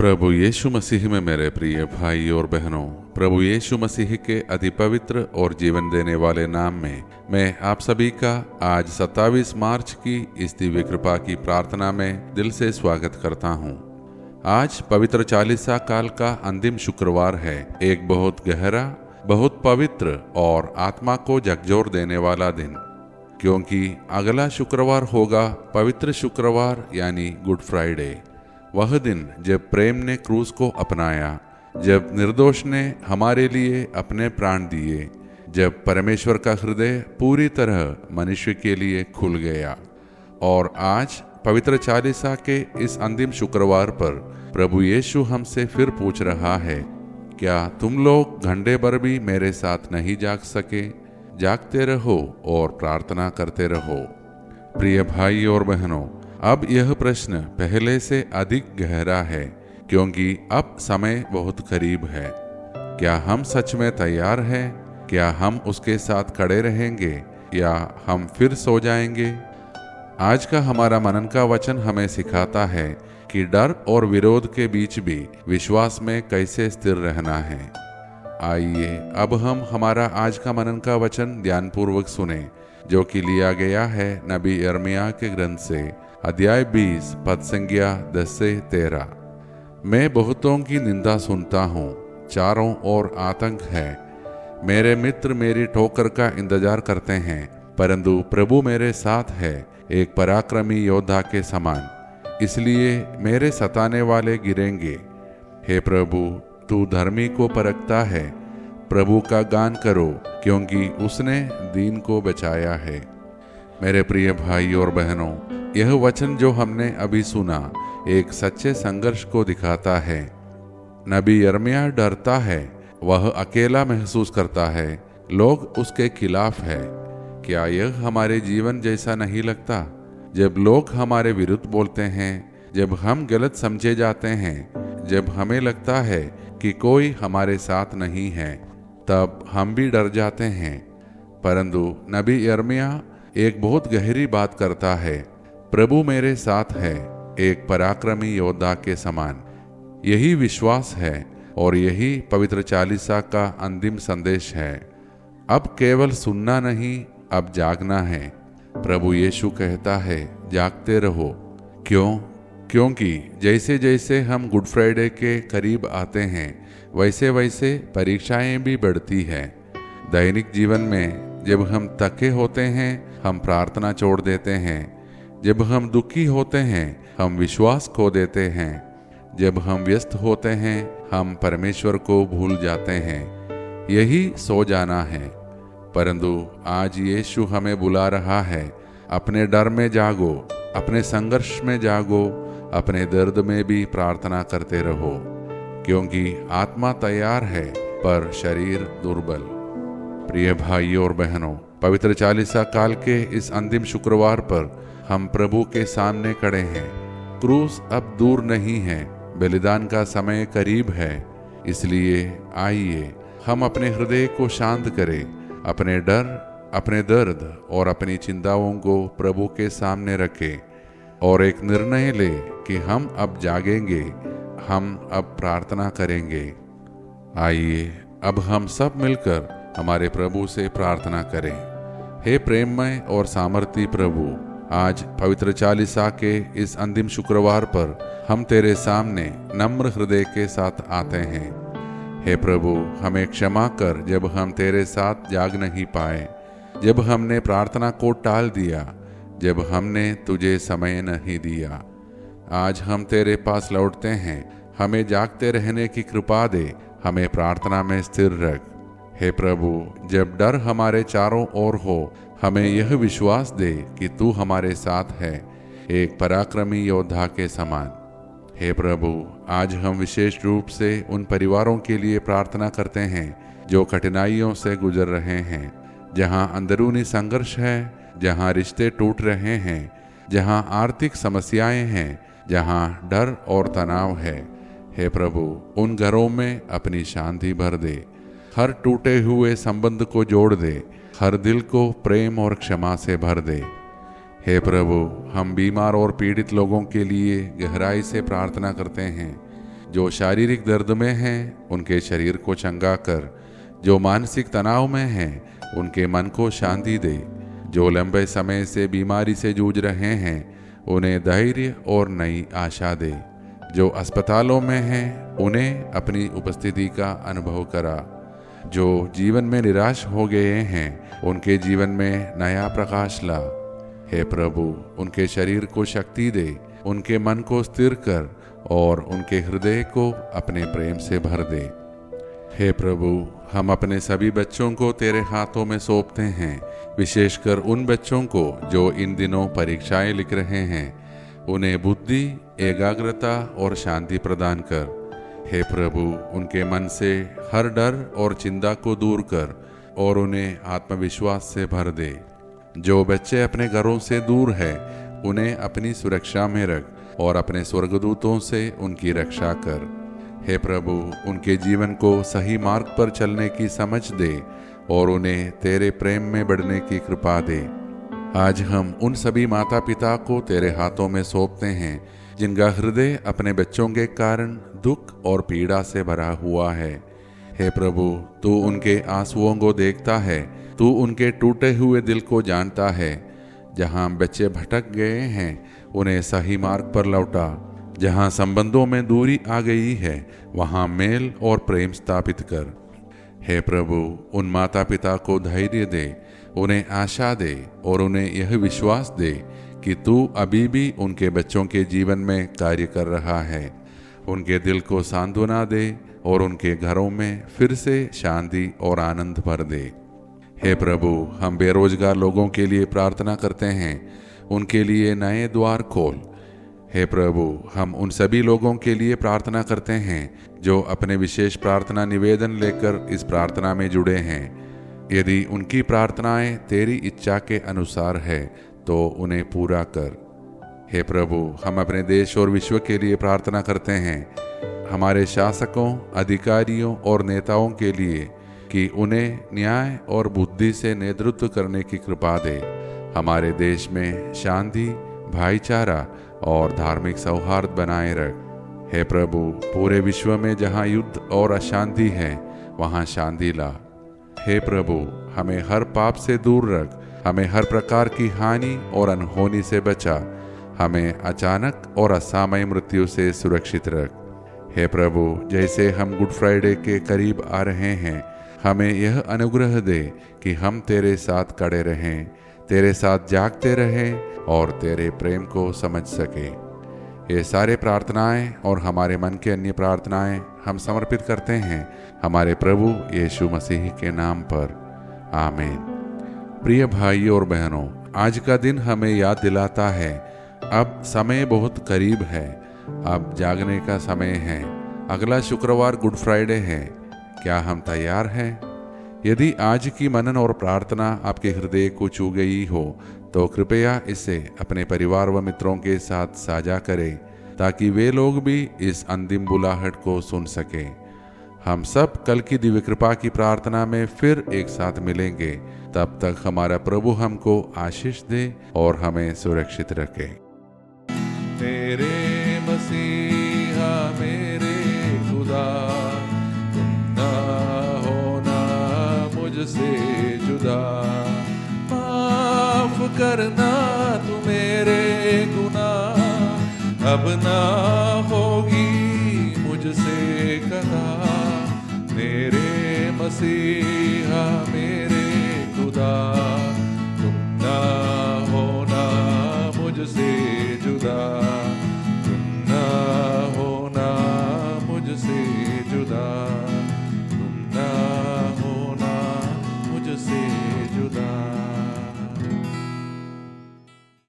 प्रभु यीशु मसीह में मेरे प्रिय भाई और बहनों, प्रभु यीशु मसीह के अति पवित्र और जीवन देने वाले नाम में मैं आप सभी का आज 27 मार्च की इस दिव्य कृपा की प्रार्थना में दिल से स्वागत करता हूँ। आज पवित्र चालीसा काल का अंतिम शुक्रवार है। एक बहुत गहरा, बहुत पवित्र और आत्मा को झकझोर देने वाला दिन, क्योंकि अगला शुक्रवार होगा पवित्र शुक्रवार यानी गुड फ्राइडे। वह दिन जब प्रेम ने क्रूस को अपनाया, जब निर्दोष ने हमारे लिए अपने प्राण दिए, जब परमेश्वर का हृदय पूरी तरह मनुष्य के लिए खुल गया। और आज पवित्र चालीसा के इस अंतिम शुक्रवार पर प्रभु यीशु हमसे फिर पूछ रहा है, क्या तुम लोग घंटे भर भी मेरे साथ नहीं जाग सके? जागते रहो और प्रार्थना करते रहो। प्रिय भाई और बहनों, अब यह प्रश्न पहले से अधिक गहरा है, क्योंकि अब समय बहुत करीब है। क्या हम सच में तैयार हैं? क्या हम उसके साथ खड़े रहेंगे या हम फिर सो जाएंगे? आज का हमारा मनन का वचन हमें सिखाता है कि डर और विरोध के बीच भी विश्वास में कैसे स्थिर रहना है। आइए अब हम हमारा आज का मनन का वचन ध्यानपूर्वक सुने, जो कि लिया गया है नबी यिर्मयाह के ग्रंथ से, अध्याय 20 पद संख्या 10 से 13। मैं बहुतों की निंदा सुनता हूँ, चारों ओर आतंक है। मेरे मित्र मेरी ठोकर का इंतजार करते हैं, परंतु प्रभु मेरे साथ है, एक पराक्रमी योद्धा के समान। इसलिए मेरे सताने वाले गिरेंगे। हे प्रभु, तू धर्मी को परखता है। प्रभु का गान करो, क्योंकि उसने दीन को बचाया है। मेरे प्रिय भाई और बहनों, यह वचन जो हमने अभी सुना एक सच्चे संघर्ष को दिखाता है। नबी यिर्मयाह डरता है, वह अकेला महसूस करता है, लोग उसके खिलाफ है। क्या यह हमारे जीवन जैसा नहीं लगता? जब लोग हमारे विरुद्ध बोलते हैं, जब हम गलत समझे जाते हैं, जब हमें लगता है कि कोई हमारे साथ नहीं है, तब हम भी डर जाते हैं। परंतु नबी यिर्मयाह एक बहुत गहरी बात करता है, प्रभु मेरे साथ है, एक पराक्रमी योद्धा के समान। यही विश्वास है और यही पवित्र चालीसा का अंतिम संदेश है। अब केवल सुनना नहीं, अब जागना है। प्रभु यीशु कहता है, जागते रहो। क्यों? क्योंकि जैसे जैसे हम गुड फ्राइडे के करीब आते हैं, वैसे वैसे परीक्षाएं भी बढ़ती है। दैनिक जीवन में जब हम थके होते हैं, हम प्रार्थना छोड़ देते हैं। जब हम दुखी होते हैं, हम विश्वास खो देते हैं। जब हम व्यस्त होते हैं, हम परमेश्वर को भूल जाते हैं। यही सो जाना है। परंतु आज यीशु हमें बुला रहा है, अपने डर में जागो, अपने संघर्ष में जागो, अपने दर्द में भी प्रार्थना करते रहो, क्योंकि आत्मा तैयार है पर शरीर दुर्बल। प्रिय भाइयों और बहनों, पवित्र चालीसा काल के इस अंतिम शुक्रवार पर हम प्रभु के सामने खड़े हैं। क्रूस अब दूर नहीं है, बलिदान का समय करीब है। इसलिए आइए हम अपने हृदय को शांत करें, अपने डर, अपने दर्द और अपनी चिंताओं को प्रभु के सामने रखें और एक निर्णय लें कि हम अब जागेंगे, हम अब प्रार्थना करेंगे। आइए अब हम सब मिलकर हमारे प्रभु से प्रार्थना करें। हे प्रेममय और सामर्थी प्रभु, आज पवित्र चालीसा के इस अंतिम शुक्रवार पर हम तेरे सामने नम्र हृदय के साथ आते हैं। हे प्रभु, हमें क्षमा कर जब हम तेरे साथ जाग नहीं पाए, जब हमने प्रार्थना को टाल दिया, जब हमने तुझे समय नहीं दिया। आज हम तेरे पास लौटते हैं, हमें जागते रहने की कृपा दे, हमें प्रार्थना में स्थिर रख। हे प्रभु, जब डर हमारे चारों ओर हो, हमें यह विश्वास दे कि तू हमारे साथ है, एक पराक्रमी योद्धा के समान। हे प्रभु, आज हम विशेष रूप से उन परिवारों के लिए प्रार्थना करते हैं जो कठिनाइयों से गुजर रहे हैं, जहां अंदरूनी संघर्ष है, जहां रिश्ते टूट रहे हैं, जहां आर्थिक समस्याएं हैं, जहां डर और तनाव है। हे प्रभु, उन घरों में अपनी शांति भर दे, हर टूटे हुए संबंध को जोड़ दे, हर दिल को प्रेम और क्षमा से भर दे। हे प्रभु, हम बीमार और पीड़ित लोगों के लिए गहराई से प्रार्थना करते हैं, जो शारीरिक दर्द में हैं उनके शरीर को चंगा कर, जो मानसिक तनाव में हैं उनके मन को शांति दे, जो लंबे समय से बीमारी से जूझ रहे हैं उन्हें धैर्य और नई आशा दे, जो अस्पतालों में हैं उन्हें अपनी उपस्थिति का अनुभव करा, जो जीवन में निराश हो गए हैं उनके जीवन में नया प्रकाश ला। हे प्रभु, उनके शरीर को शक्ति दे, उनके मन को स्थिर कर और उनके हृदय को अपने प्रेम से भर दे। हे प्रभु, हम अपने सभी बच्चों को तेरे हाथों में सौंपते हैं, विशेषकर उन बच्चों को जो इन दिनों परीक्षाएं लिख रहे हैं। उन्हें बुद्धि, एकाग्रता और शांति प्रदान कर। हे प्रभु, उनके मन से हर डर और चिंता को दूर कर और उन्हें आत्मविश्वास से भर दे। जो बच्चे अपने घरों से दूर है उन्हें अपनी सुरक्षा में रख और अपने स्वर्गदूतों से उनकी रक्षा कर। हे प्रभु, उनके जीवन को सही मार्ग पर चलने की समझ दे और उन्हें तेरे प्रेम में बढ़ने की कृपा दे। आज हम उन सभी माता पिता को तेरे हाथों में सौंपते हैं जिनका हृदय अपने बच्चों के कारण दुख और पीड़ा से भरा हुआ है। हे प्रभु, तू उनके आंसुओं को देखता है, तू उनके टूटे हुए दिल को जानता है। जहाँ बच्चे भटक गए हैं उन्हें सही मार्ग पर लौटा। जहाँ संबंधों में दूरी आ गई है वहाँ मेल और प्रेम स्थापित कर। हे प्रभु, उन माता पिता को धैर्य दे, उन्हें आशा दे और उन्हें यह विश्वास दे कि तू अभी भी उनके बच्चों के जीवन में कार्य कर रहा है। उनके दिल को सांत्वना दे और उनके घरों में फिर से शांति और आनंद भर दे। हे प्रभु, हम बेरोजगार लोगों के लिए प्रार्थना करते हैं, उनके लिए नए द्वार खोल। हे प्रभु, हम उन सभी लोगों के लिए प्रार्थना करते हैं जो अपने विशेष प्रार्थना निवेदन लेकर इस प्रार्थना में जुड़े हैं। यदि उनकी प्रार्थनाएं तेरी इच्छा के अनुसार है तो उन्हें पूरा कर। हे प्रभु, हम अपने देश और विश्व के लिए प्रार्थना करते हैं, हमारे शासकों, अधिकारियों और नेताओं के लिए कि उन्हें न्याय और बुद्धि से नेतृत्व करने की कृपा दे। हमारे देश में शांति, भाईचारा और धार्मिक सौहार्द बनाए रख। हे प्रभु, पूरे विश्व में जहाँ युद्ध और अशांति है वहाँ शांति ला। हे प्रभु, हमें हर पाप से दूर रख, हमें हर प्रकार की हानि और अनहोनी से बचा, हमें अचानक और असामयिक मृत्यु से सुरक्षित रख। हे प्रभु, जैसे हम गुड फ्राइडे के करीब आ रहे हैं, हमें यह अनुग्रह दे कि हम तेरे साथ खड़े रहें, तेरे साथ जागते रहें और तेरे प्रेम को समझ सके। ये सारे प्रार्थनाएं और हमारे मन के अन्य प्रार्थनाएं हम समर्पित करते हैं हमारे प्रभु यीशु मसीह के नाम पर। आमीन। प्रिय भाई और बहनों, आज का दिन हमें याद दिलाता है अब समय बहुत करीब है, अब जागने का समय है। अगला शुक्रवार गुड फ्राइडे है। क्या हम तैयार हैं? यदि आज की मनन और प्रार्थना आपके हृदय को छू गई हो तो कृपया इसे अपने परिवार व मित्रों के साथ साझा करें ताकि वे लोग भी इस अंतिम बुलाहट को सुन सकें। हम सब कल की दिव्य कृपा की प्रार्थना में फिर एक साथ मिलेंगे। तब तक हमारा प्रभु हमको आशीष दे और हमें सुरक्षित रखे। तेरे मसीहा मेरे खुदा, तुम ना होना मुझसे जुदा। माफ करना तू मेरे गुनाह, अब ना होगी मुझसे कदा। मेरे मसीहा मेरे खुदा।